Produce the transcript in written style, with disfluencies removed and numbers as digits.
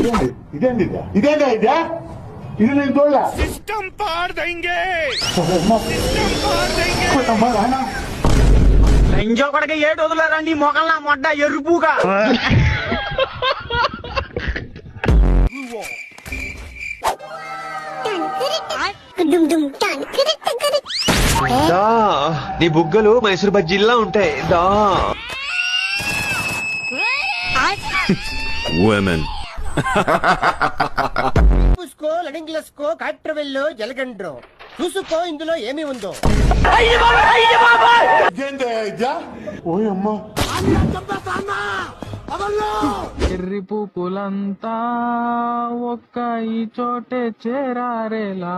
ఇదేంటి ఇదేంటా ఇదే ఇది నేను చూడలే సిస్టమ్ పార్ దేంగే ఇంజో కొడక ఏడు వదిలేరండి మొగల్లా మొడ్డ ఎరుపుగా నీ బుగ్గలు మైసూర్ బజ్జీల్లా ఉంటాయి దా చూసుకో లడింగ్లస్కో కాట్రవెల్లో జలగండ్రో చూసుకో ఇందులో ఏమి ఉందో ఇదేంటా ఇదే ఓ అమ్మా ఎర్రి పూపులంతా ఒక్క ఈ చోటే చేరారేలా